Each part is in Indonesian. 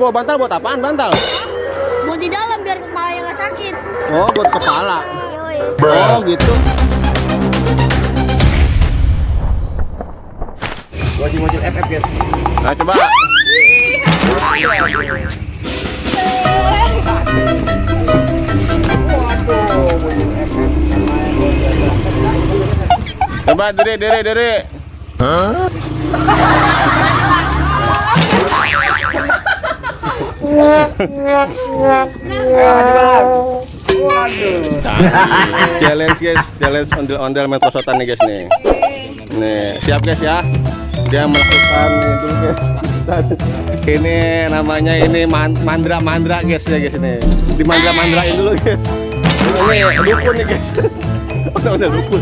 bawa bantal buat apaan bantal? Buat di dalam biar kepalanya nggak sakit. Oh, buat kepala. Yoi. Oh, gitu. Wajib FF guys. Nah, coba. Coba dere. Hah? Challenge guys, challenge ondel-ondel main prosotan nih guys nih. Nih, siap guys ya. Dia melakukan itu guys. Ini namanya ini mandra guys ya guys ini. Di mandrain dulu guys. Ini dukun nih guys. Udah dukun.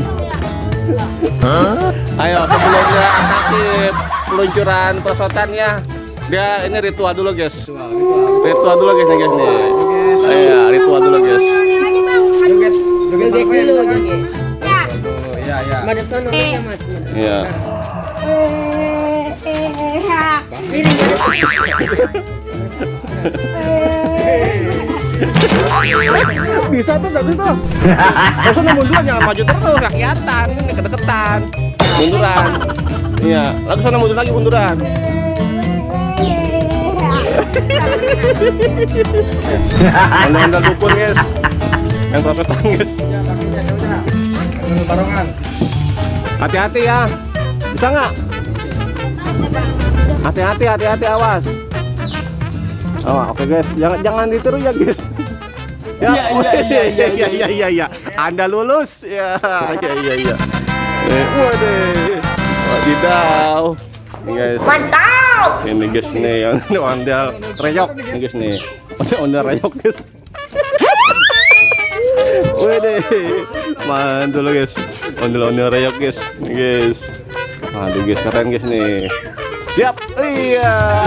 Ayo sebelumnya kasih peluncuran prosotannya. Dia ini ritual dulu guys. Ritual dulu guys nih guys nih. Ayo ritual dulu guys. Joget dulu joget. Ya. Madep sono Mas. Iya. Bisa tuh jatuh tuh. Langsung munduran jangan maju terus nggak kelihatan, ini kedeketan. Munduran. Iya, lalu sana mundur lagi munduran. Ondel-ondel dukun guys. Yang prosotan guys. Barongan. Hati-hati ya. Bisa nggak? Hati-hati awas. Oh, oke guys, jangan ditiru ya guys. Ya, iya. Anda lulus. Ya. Waduh. Wadidaw. Ini guys. Mantap. Ini guys nih yang ondel reyok nih guys nih. Ondel reyok guys. Waduh. Mantul guys. Ondel reyok guys. Nih guys. Aduh guys keren guys nih. Siap. Iya.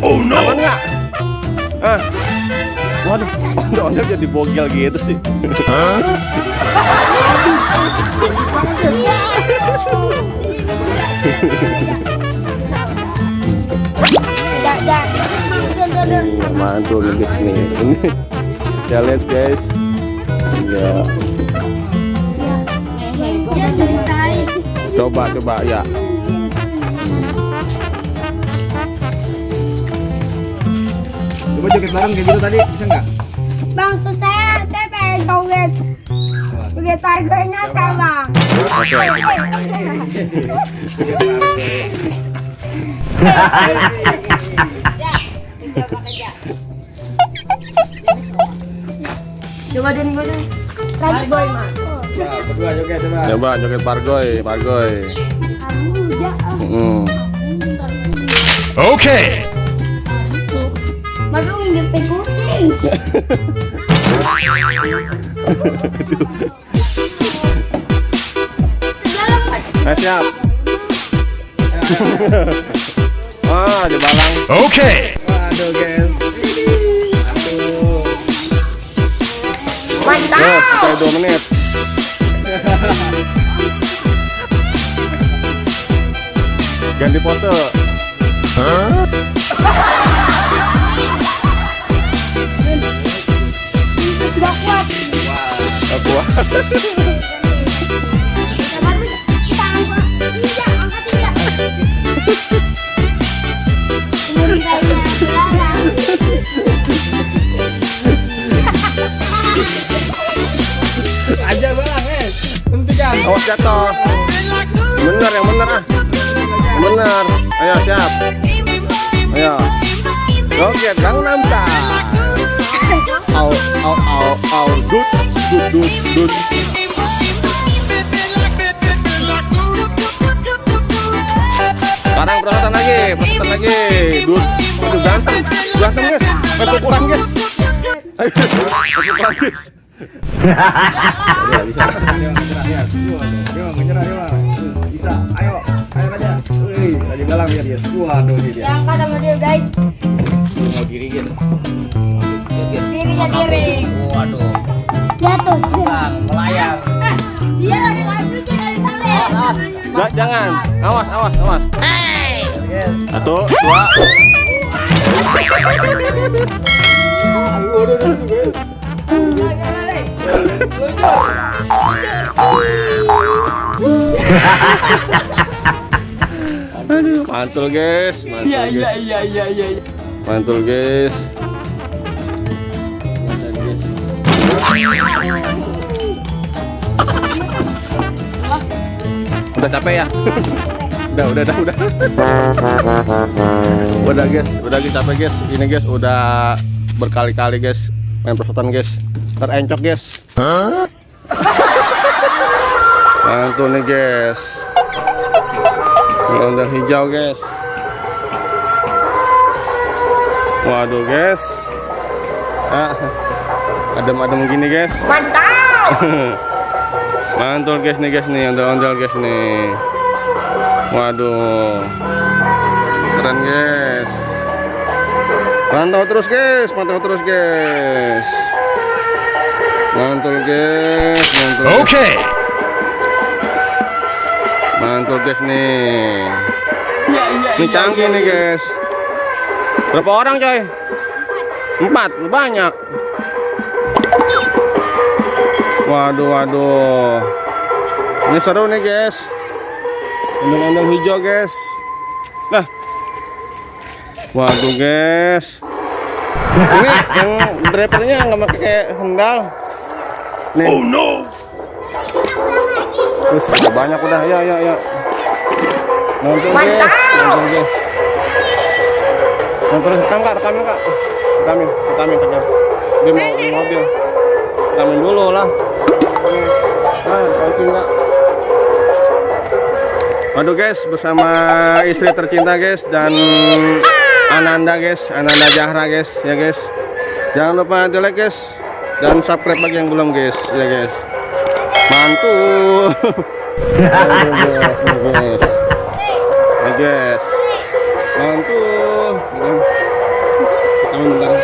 Oh no. Aman nggak? Waduh, ondel jadi bogel gitu sih. Mantul guys nih. Ini challenge guys. Ya. Coba ya. Coba joget bareng kayak gitu tadi, bisa nggak? Bang, saya pengen joget. Joget targetnya saya bang. Coba deh. Boy mas. Berdua joget coba. Coba joget pargoy. Okay. Mas lu ngintip kucing. Siap. Di balang. Okay. Waduh guys. Aduh. Mantap. Sampai 2 menit. Ganti pose. Tidak kuat. Aku. Aja bang, hentikan. Awas jatuh. Bener yang bener ah. Bener. Ayo siap. Ayo. Joget Gangnam Style. Au. Dut. Sekarang prosotan lagi. Dut. Aduh ganteng guys. Ketukuran guys. Ayo, ketukuran guys. Ya, bisa. Menyerah. Bisa. Ayo aja. Wih, tadi balang ya dia. Waduh ini dia. Yang kata sama dia guys. Mau diri guys. Diri. Waduh. Jatuh. Bang, melayang. Dia lagi maju dari sana. Jangan. Awas. 1, 2. Aduh, mantul guys, mantul Iya iya guys, iya iya iya. mantul guys. Udah capek ya? Udah. Udah guys capek guys. Ini guys udah berkali-kali guys main perosotan guys. Terencok guys. Mantul nih guys. Ondel hijau guys. Waduh guys. Adem-adem gini guys. Mantap. Mantul guys nih ondel-ondel guys nih. Waduh. Keren guys. Pantau terus guys. Mantul guys, mantul. Oke. Mantul guys nih. Iya iya. Ini canggih nih guys. Berapa orang coy? 4, banyak. Waduh. Ini seru nih guys. Ondel-ondel hijau guys. Nah. Waduh guys. Ini yang drivernya nggak pakai sendal. Nih. Oh no. Terus udah banyak udah. Ya. Mantul guys. Mantul. Rekamin kak. Rekamin. Dia mau di mobil. Rekamin dulu lah. Nah, enggak. Waduh guys, bersama istri tercinta guys dan Ananda Zahra guys ya guys. Jangan lupa di like guys dan subscribe bagi yang belum guys ya guys. Mantul. Guys. Ya guys. Mantul. Kamu bentar.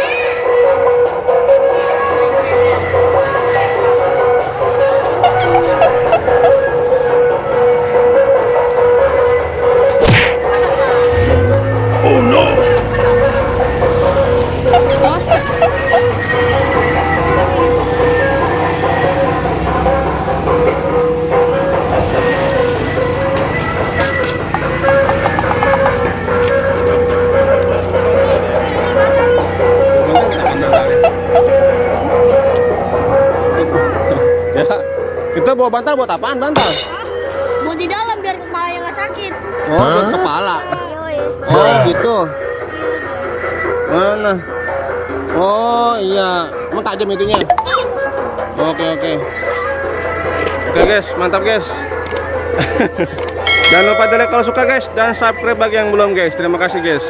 Oh no. Ya, kita bawa bantal buat apaan bantal? Mau di dalam biar kepalanya nggak sakit. Oh, buat kepala. Oh, gitu. Mana? Oh, iya. Emang tajam itunya. Oke. Oke guys, mantap guys. Jangan lupa di like kalau suka guys dan subscribe bagi yang belum guys. Terima kasih guys.